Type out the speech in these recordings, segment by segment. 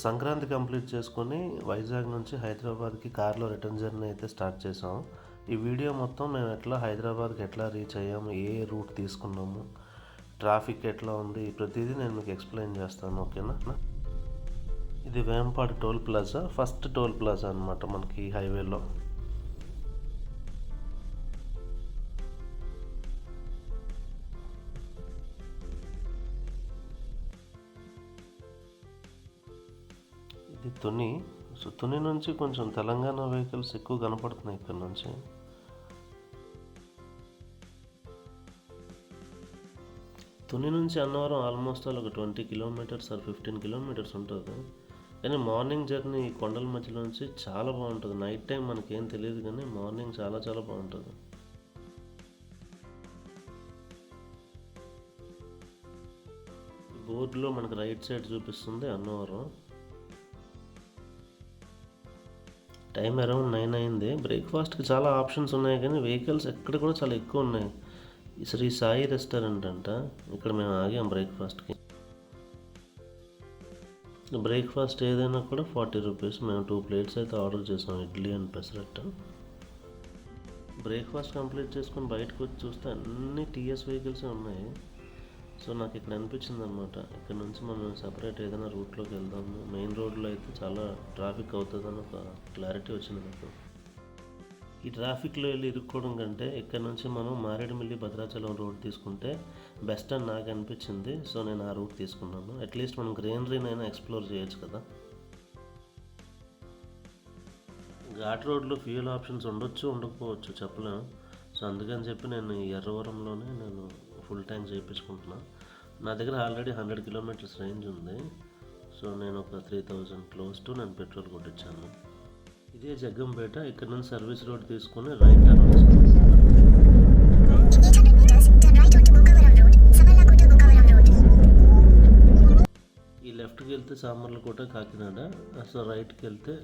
Sankranti complete చేసుకొని వైజాగ్ నుంచి హైదరాబాద్కి కార్లో రిటర్న్ జర్నీ అయితే స్టార్ట్ చేసాం. ఈ వీడియో మొత్తం మేము ఎట్లా హైదరాబాద్కి ఎట్లా రీచ్ అయ్యాము, ఏ రూట్ తీసుకున్నాము, ట్రాఫిక్ ఎట్లా ఉంది, ప్రతిదీ నేను మీకు ఎక్స్ప్లెయిన్ చేస్తాను. ఓకేనా? ఇది Vempadu toll plaza, first toll plaza అనమాట మనకి హైవేలో. ఇది తుని. సో తుని నుంచి కొంచెం తెలంగాణ వెహికల్స్ ఎక్కువ కనపడుతున్నాయి ఇక్కడ నుంచి. తుని నుంచి అన్నవరం ఆల్మోస్ట్ ఒక 20 కిలోమీటర్స్ ఆర్ 15 కిలోమీటర్స్ ఉంటుంది. కానీ మార్నింగ్ జర్నీ ఈ కొండల మధ్యలో నుంచి చాలా బాగుంటుంది. నైట్ టైం మనకేం తెలియదు కానీ మార్నింగ్ చాలా చాలా బాగుంటుంది. బోర్డులో మనకు రైట్ సైడ్ చూపిస్తుంది అన్నవరం. టైం అరౌండ్ 9 అయింది. బ్రేక్ఫాస్ట్కి చాలా ఆప్షన్స్ ఉన్నాయి కానీ వెహికల్స్ ఎక్కడ కూడా చాలా ఎక్కువ ఉన్నాయి. శ్రీ సాయి రెస్టారెంట్ అంట, ఇక్కడ మేము ఆగాం బ్రేక్ఫాస్ట్కి. బ్రేక్ఫాస్ట్ ఏదైనా కూడా 40 రూపీస్. మేము 2 ప్లేట్స్ అయితే ఆర్డర్ చేసాం, idli and pesarattu. Breakfast complete చేసుకొని బయటకు వచ్చి చూస్తే అన్ని టీఎస్ వెహికల్సే ఉన్నాయి. సో నాకు ఇక్కడ అనిపించింది అనమాట, ఇక్కడ నుంచి మనం సపరేట్ ఏదైనా రూట్లోకి వెళ్దాము. మెయిన్ రోడ్లో అయితే చాలా ట్రాఫిక్ అవుతుందని ఒక క్లారిటీ వచ్చింది నాకు. ఈ ట్రాఫిక్లో వెళ్ళి ఇరుక్కోవడం కంటే ఇక్కడ నుంచి మనం మారేడుమిల్లి భద్రాచలం రోడ్ తీసుకుంటే బెస్ట్ అని నాకు అనిపించింది. సో నేను ఆ రూట్ తీసుకున్నాను. అట్లీస్ట్ మనం గ్రీనరీనైనా ఎక్స్ప్లోర్ చేయొచ్చు కదా. ఘాట్ రోడ్లో ఫ్యూయల్ ఆప్షన్స్ ఉండొచ్చు, ఉండకపోవచ్చు, చెప్పలేము. సో అందుకని చెప్పి నేను ఎర్రవరంలోనే నేను ఫుల్ ట్యాంక్ చేయించుకుంటున్నా. నా దగ్గర ఆల్రెడీ 100 కిలోమీటర్స్ రేంజ్ ఉంది. సో నేను ఒక 3000 క్లోజ్ టు నేను పెట్రోల్ కొట్టించాను. ఇదే జగ్గంపేట. ఇక్కడ నుంచి సర్వీస్ రోడ్ తీసుకుని రైట్ టర్న్ తీసుకున్నాను. ఈ లెఫ్ట్కి వెళ్తే సామర్లకోట కాకినాడ. సో రైట్కి వెళ్తే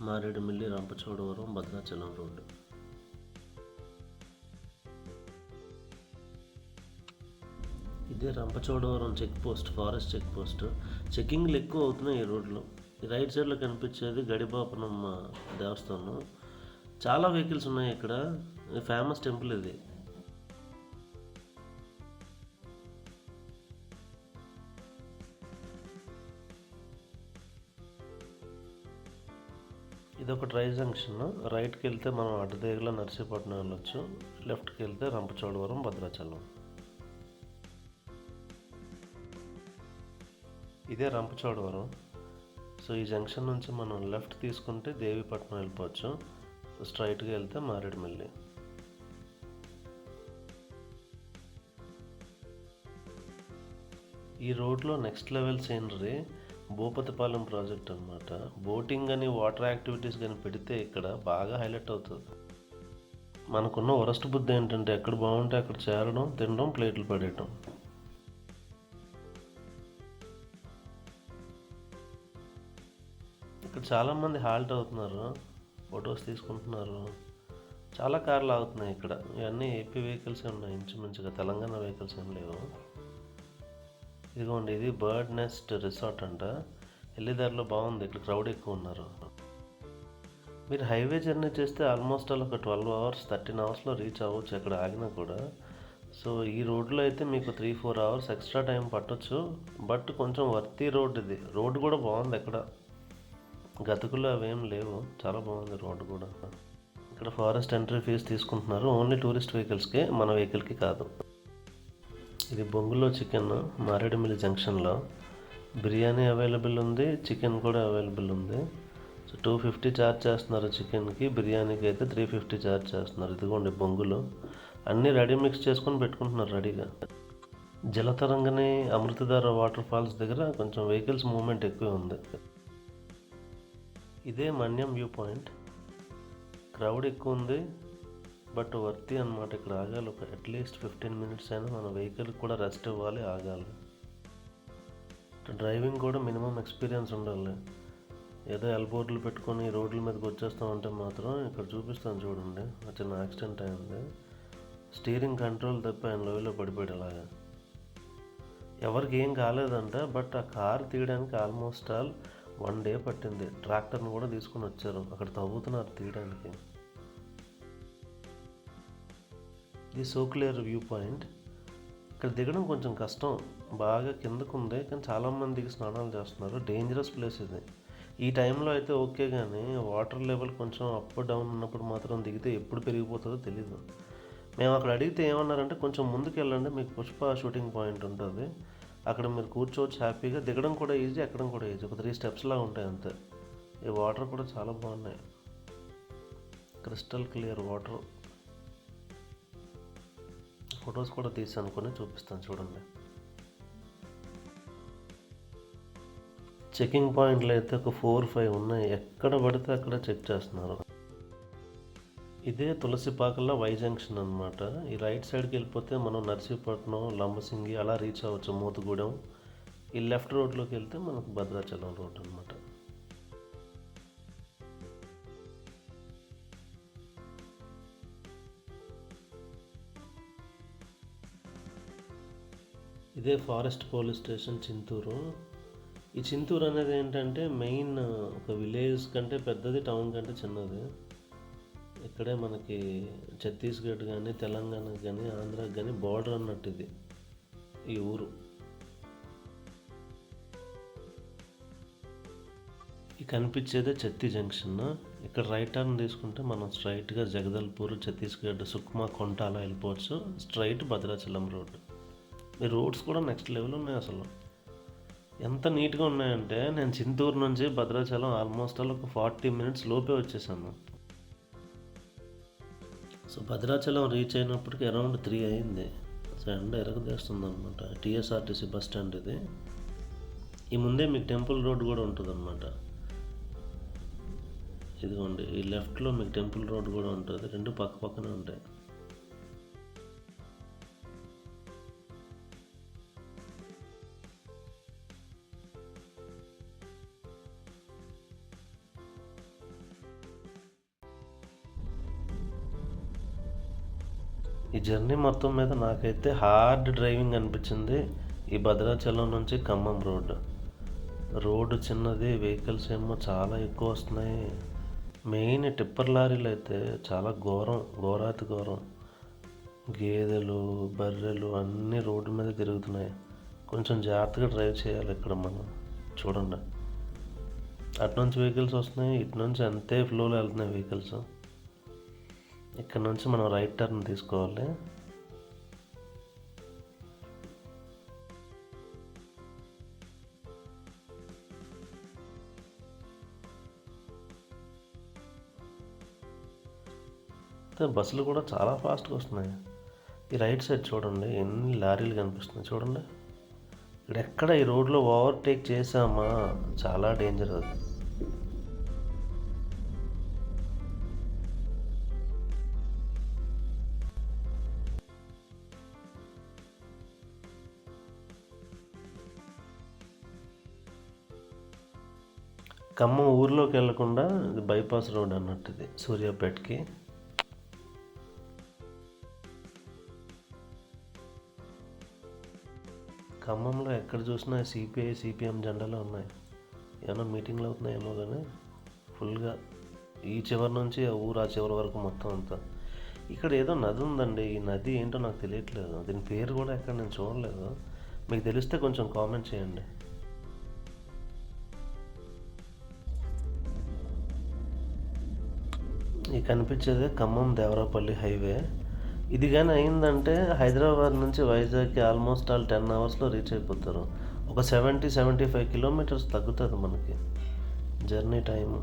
మారేడుమిల్లి రంపచోడవరం భద్రాచలం రోడ్డు. ఇదే Rampachodavaram check post, forest check post. చెక్కింగ్లు ఎక్కువ అవుతున్నాయి ఈ రోడ్లో. ఈ రైట్ సైడ్లో కనిపించేది గడిపాపనమ్మ దేవస్థానం. చాలా వెహికల్స్ ఉన్నాయి ఇక్కడ. ఫేమస్ టెంపుల్ ఇది. ఇది ఒక డ్రై జంక్షన్. రైట్కి వెళ్తే మనం అడ్డదేగల నర్సీపట్నం వెళ్ళొచ్చు, లెఫ్ట్కి వెళ్తే రంపచోడవరం భద్రాచలం. ఇదే రంపచోడవరం. సో ఈ జంక్షన్ నుంచి మనం లెఫ్ట్ తీసుకుంటే దేవీపట్నం వెళ్ళిపోవచ్చు. స్ట్రైట్గా వెళ్తే మారేడుమిల్లి. ఈ రోడ్లో next level scenery Bhupathipalem project అనమాట. బోటింగ్ అని వాటర్ యాక్టివిటీస్ కానీ పెడితే ఇక్కడ బాగా హైలైట్ అవుతుంది. మనకున్న వరస్ట్ బుద్ధి ఏంటంటే ఎక్కడ బాగుంటే అక్కడ చేరడం, తినడం, ప్లేట్లు పడేయడం. ఇక్కడ చాలామంది హాల్ట్ అవుతున్నారు, ఫొటోస్ తీసుకుంటున్నారు. చాలా కార్లు ఆగుతున్నాయి ఇక్కడ. ఇవన్నీ ఏపీ వెహికల్సే ఉన్నాయి ఇంచుమించుగా, తెలంగాణ వెహికల్స్ ఏం లేవు. ఇదిగోండి, ఇది బర్డ్ నెస్ట్ రిసార్ట్ అంట. వెళ్ళేదారిలో బాగుంది, ఇక్కడ క్రౌడ్ ఎక్కువ ఉన్నారు. మీరు హైవే జర్నీ చేస్తే ఆల్మోస్ట్ ఒక 12 అవర్స్ 13 అవర్స్లో రీచ్ అవ్వచ్చు ఎక్కడ ఆగినా కూడా. సో ఈ రోడ్లో అయితే మీకు 3-4 అవర్స్ ఎక్స్ట్రా టైం పట్టొచ్చు. బట్ కొంచెం వర్తీ రోడ్ ఇది. రోడ్డు కూడా బాగుంది, ఎక్కడ గతుకులు అవేం లేవు. చాలా బాగుంది రోడ్డు కూడా. ఇక్కడ ఫారెస్ట్ ఎంట్రీ ఫీజు తీసుకుంటున్నారు, ఓన్లీ టూరిస్ట్ వెహికల్స్కే, మన వెహికల్కి కాదు. ఇది బొంగులో చికెన్, మారేడుమిల్లి జంక్షన్లో. బిర్యానీ అవైలబుల్ ఉంది, చికెన్ కూడా అవైలబుల్ ఉంది. సో 250 ఛార్జ్ చేస్తున్నారు చికెన్కి, బిర్యానీకి అయితే 350 ఛార్జ్ చేస్తున్నారు. ఇదిగోండి బొంగులు అన్నీ రెడీ మిక్స్ చేసుకొని పెట్టుకుంటున్నారు రెడీగా. జలతరంగని అమృతధార వాటర్ ఫాల్స్ దగ్గర కొంచెం వెహికల్స్ మూవ్మెంట్ ఎక్కువ ఉంది. ఇదే మన్యం వ్యూ పాయింట్. క్రౌడ్ ఎక్కువ ఉంది, బట్ వర్తీ అనమాట. ఇక్కడ ఆగాలి, ఒక అట్లీస్ట్ 15 మినిట్స్ అయినా మన వెహికల్కి కూడా రెస్ట్ ఇవ్వాలి, ఆగాలి. డ్రైవింగ్ కూడా మినిమం ఎక్స్పీరియన్స్ ఉండాలి. ఏదో ఎల్బోర్డులు పెట్టుకొని రోడ్ల మీదకి వచ్చేస్తామంటే మాత్రం ఇక్కడ చూపిస్తాను చూడండి, చిన్న యాక్సిడెంట్ అయింది. స్టీరింగ్ కంట్రోల్ తప్పి ఆయన లోయలో పడిపోయాడు అలాగా. ఎవరికి ఏం కాలేదంట, బట్ ఆ కార్ తీయడానికి ఆల్మోస్ట్ ఆల్ 1 డే పట్టింది. ట్రాక్టర్ని కూడా తీసుకుని వచ్చారు, అక్కడ తవ్వుతున్నారు తీయడానికి. ఇది సోక్లేర్ వ్యూ పాయింట్. ఇక్కడ దిగడం కొంచెం కష్టం, బాగా కిందకు ఉంది, కానీ చాలామంది దిగి స్నానాలు చేస్తున్నారు. డేంజరస్ ప్లేస్ ఇది. ఈ టైంలో అయితే ఓకే, కానీ వాటర్ లెవెల్ కొంచెం అప్ డౌన్ ఉన్నప్పుడు మాత్రం దిగితే ఎప్పుడు పెరిగిపోతుందో తెలీదు. మేము అక్కడ అడిగితే ఏమన్నారంటే కొంచెం ముందుకు వెళ్ళండి, మీకు పుష్ప షూటింగ్ పాయింట్ ఉంటుంది, అక్కడ మీరు కూర్చోవచ్చు హ్యాపీగా. దిగడం కూడా ఈజీ, ఎక్కడం కూడా ఈజీ. ఒక 3 స్టెప్స్ లాగా ఉంటాయి అంతే. ఈ వాటర్ కూడా చాలా బాగున్నాయి, క్రిస్టల్ క్లియర్ వాటర్. ఫొటోస్ కూడా తీసి చూపిస్తాను చూడండి. చెకింగ్ పాయింట్లు అయితే ఒక 4-5 ఉన్నాయి, ఎక్కడ పడితే అక్కడ చెక్ చేస్తున్నారు. ఇదే తులసిపాకల వై జంక్షన్ అనమాట. ఈ రైట్ సైడ్కి వెళ్ళిపోతే మనం నర్సీపట్నం, లంబసింగి అలా రీచ్ అవ్వచ్చు, మోతుగూడెం. ఈ లెఫ్ట్ రోడ్లోకి వెళ్తే మనకు భద్రాచలం రోడ్ అనమాట. ఇదే ఫారెస్ట్ పోలీస్ స్టేషన్ చింతూరు. ఈ చింతూరు అనేది ఏంటంటే మెయిన్ ఒక విలేజ్ కంటే పెద్దది, టౌన్ కంటే చిన్నది. ఇక్కడే మనకి ఛత్తీస్గఢ్ కానీ, తెలంగాణకి కానీ, ఆంధ్రాకి కానీ బార్డర్ అన్నట్టు ఇది ఈ ఊరు. ఈ కనిపించేదే చత్తి జంక్షన్. ఇక్కడ రైట్ టర్న్ తీసుకుంటే మనం స్ట్రైట్గా జగదల్పూర్, ఛత్తీస్గఢ్, సుక్మా, కొంట అలా వెళ్ళిపోవచ్చు. Straight Bhadrachalam road. ఈ రోడ్స్ కూడా నెక్స్ట్ లెవెల్ ఉన్నాయి అసలు. ఎంత నీట్గా ఉన్నాయంటే నేను చింతూరు నుంచి భద్రాచలం ఆల్మోస్ట్ ఒక 40 మినిట్స్ లోపే వచ్చేసాను. సో భద్రాచలం రీచ్ అయినప్పటికీ అరౌండ్ 3 అయింది. సో ఎండ ఎరగదేస్తుంది అనమాట. టీఎస్ఆర్టీసీ బస్ స్టాండ్ ఇది. ఈ ముందే మీకు టెంపుల్ రోడ్ కూడా ఉంటుంది అనమాట. ఇదిగోండి, ఈ లెఫ్ట్లో మీకు టెంపుల్ రోడ్ కూడా ఉంటుంది, 2 పక్క పక్కనే ఉంటాయి. ఈ జర్నీ మొత్తం మీద నాకైతే హార్డ్ డ్రైవింగ్ అనిపించింది. ఈ భద్రాచలం నుంచి ఖమ్మం రోడ్డు చిన్నది, వెహికల్స్ ఏమో చాలా ఎక్కువ వస్తున్నాయి. మెయిన్ టిప్పర్ లారీలు అయితే చాలా ఘోరాతి ఘోరం. గేదెలు, బర్రెలు అన్నీ రోడ్డు మీద తిరుగుతున్నాయి. కొంచెం జాగ్రత్తగా డ్రైవ్ చేయాలి ఇక్కడ మనం. చూడండి, అటు నుంచి వెహికల్స్ వస్తున్నాయి, ఇటు నుంచి అంతే ఫ్లోలో వెళ్తున్నాయి వెహికల్స్. ఇక్కడ నుంచి మనం రైట్ టర్న్ తీసుకోవాలి. బస్సులు కూడా చాలా ఫాస్ట్గా వస్తున్నాయి. ఈ రైట్ సైడ్ చూడండి, ఎన్ని లారీలు కనిపిస్తున్నాయి చూడండి. ఇక్కడెక్కడ ఈ రోడ్లో ఓవర్టేక్ చేసామా, చాలా డేంజర్ అది. ఖమ్మం ఊర్లోకి వెళ్లకుండా ఇది బైపాస్ రోడ్ అన్నట్టు, ఇది సూర్యాపేటకి. ఖమ్మంలో ఎక్కడ చూసినా సిపిఐ, సిపిఎం జెండాలు ఉన్నాయి. ఏమైనా మీటింగ్లు అవుతున్నాయేమో కానీ ఫుల్గా ఈ చివరి నుంచి ఆ ఊరు ఆ చివరి వరకు మొత్తం అంతా. ఇక్కడ ఏదో నది ఉందండి, ఈ నది ఏంటో నాకు తెలియట్లేదు, దీని పేరు కూడా ఎక్కడ నేను చూడలేదు. మీకు తెలిస్తే కొంచెం కామెంట్ చేయండి. ఈ కనిపించేదే ఖమ్మం దేవరాపల్లి హైవే. ఇది కానీ అయిందంటే హైదరాబాద్ నుంచి వైజాగ్కి ఆల్మోస్ట్ 10 అవర్స్లో రీచ్ అయిపోతారు. ఒక 70-75 కిలోమీటర్స్ తగ్గుతుంది మనకి జర్నీ టైము.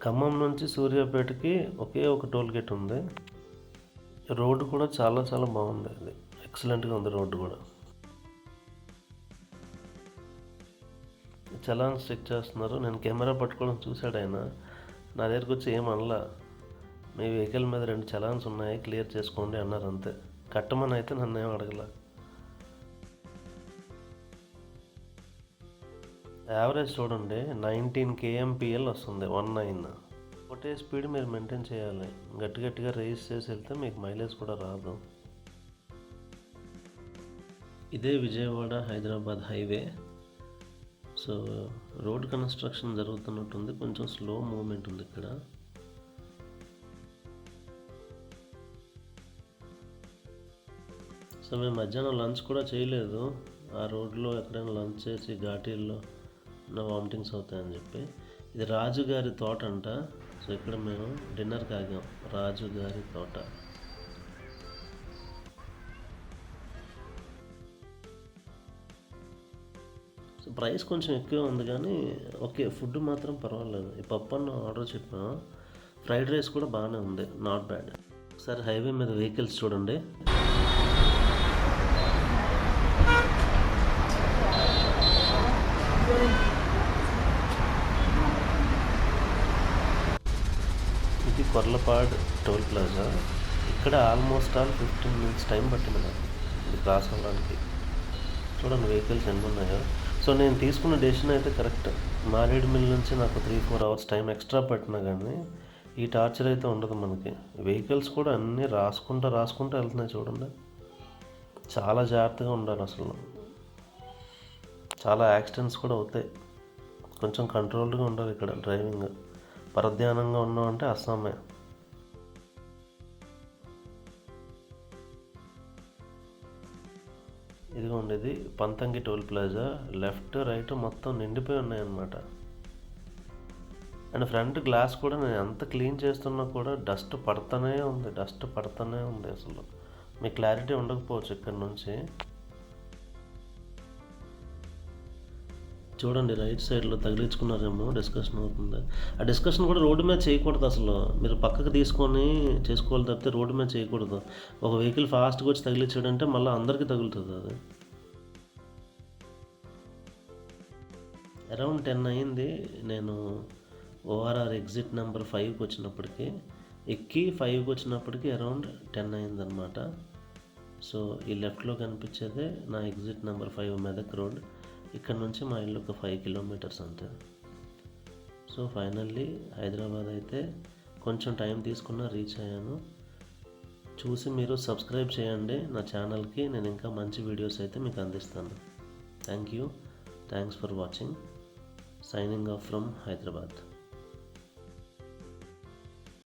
ఖమ్మం నుంచి సూర్యాపేటకి ఒకే ఒక టోల్ గేట్ ఉంది. రోడ్డు కూడా చాలా చాలా బాగుంది, అది ఎక్సలెంట్గా ఉంది రోడ్డు కూడా. చలాన్స్ చెక్ చేస్తున్నారు. నేను కెమెరా పట్టుకోవడం చూశాడు ఆయన, నా దగ్గరకు వచ్చి ఏమనలా, మీ వెహికల్ మీద 2 చలాన్స్ ఉన్నాయి, క్లియర్ చేసుకోండి అన్నారు అంతే. కట్టమని అయితే నన్ను ఏం అడగల. యావరేజ్ చూడండి 19 kmpl వస్తుంది 19. ఒకటే స్పీడ్ మీరు మెయింటైన్ చేయాలి. గట్టిగా రేస్ చేసి వెళ్తే మీకు మైలేజ్ కూడా రాదు. ఇదే Vijayawada Hyderabad highway. So road construction జరుగుతున్నట్టుంది, కొంచెం స్లో మూవ్మెంట్ ఉంది ఇక్కడ. సో మేము మధ్యాహ్నం లంచ్ కూడా చేయలేదు. ఆ రోడ్లో ఎక్కడైనా లంచ్ చేసి ఘాటీల్లో నా వామిటింగ్స్ అవుతాయని చెప్పి. ఇది రాజుగారి తోట అంట. సో ఇక్కడ మేము డిన్నర్కి ఆగాం. రాజుగారి తోట. సో ప్రైస్ కొంచెం ఎక్కువ ఉంది కానీ ఓకే, ఫుడ్ మాత్రం పర్వాలేదు. ఈ పప్పు అన్న ఆర్డర్ చెప్పాను. ఫ్రైడ్ రైస్ కూడా బాగానే ఉంది, నాట్ బ్యాడ్. ఒకసారి హైవే మీద వెహికల్స్ చూడండి. ఇది కొర్లపాడ్ టోల్ ప్లాజా. ఇక్కడ ఆల్మోస్ట్ 15 minutes టైం పట్టింది నాకు ఇది క్రాస్ అవ్వడానికి. చూడండి వెహికల్స్ ఎన్ని ఉన్నాయో. సో నేను తీసుకున్న డెసిషన్ అయితే కరెక్ట్. మారేడుమిల్లి నుంచి నాకు 3-4 hours టైం ఎక్స్ట్రా పట్టినా కానీ ఈ టార్చర్ అయితే ఉండదు మనకి. వెహికల్స్ కూడా అన్నీ రాసుకుంటూ వెళ్తున్నాయి చూడండి. చాలా జాగ్రత్తగా ఉండాలి అసలు. చాలా యాక్సిడెంట్స్ కూడా అవుతాయి. కొంచెం కంట్రోల్డ్గా ఉండాలి ఇక్కడ డ్రైవింగ్. పరధ్యానంగా ఉన్నామంటే అస్సామే. ఇదిగోండి, ఇది Panthangi toll plaza. Left right మొత్తం నిండిపోయి ఉన్నాయన్నమాట. అండ్ ఫ్రంట్ గ్లాస్ కూడా నేను ఎంత క్లీన్ చేస్తున్నా కూడా డస్ట్ పడుతూనే ఉంది అసలు. మీకు క్లారిటీ ఉండకపోవచ్చు ఇక్కడ నుంచి. చూడండి రైట్ సైడ్లో తగిలించుకున్నారేమో, డిస్కషన్ అవుతుంది. ఆ డిస్కషన్ కూడా రోడ్డు మీద చేయకూడదు అసలు. మీరు పక్కకు తీసుకొని చేసుకోవాలి తప్పితే రోడ్డు మీద చేయకూడదు. ఒక వెహికల్ ఫాస్ట్గా వచ్చి తగిలించాడంటే మళ్ళీ అందరికీ తగులుతుంది అది. అరౌండ్ 10 అయింది. నేను ORR ఎగ్జిట్ నెంబర్ 5కి వచ్చినప్పటికీ, ఎక్కి 5కి వచ్చినప్పటికీ అరౌండ్ 10 అయిందనమాట. సో ఈ లెఫ్ట్లో కనిపించేదే నా ఎగ్జిట్ నెంబర్ 5 మెదక్ రోడ్. ఇక్కడ నుంచి మా ఇల్లు ఒక 5 kilometers అంతే. సో ఫైనల్లీ హైదరాబాద్ అయితే కొంచెం టైం తీసుకున్నా రీచ్ అయ్యాను. చూసి మీరు సబ్స్క్రైబ్ చేయండి నా ఛానల్కి. నేను ఇంకా మంచి వీడియోస్ అయితే మీకు అందిస్తాను. Thanks for watching. Signing off from Hyderabad.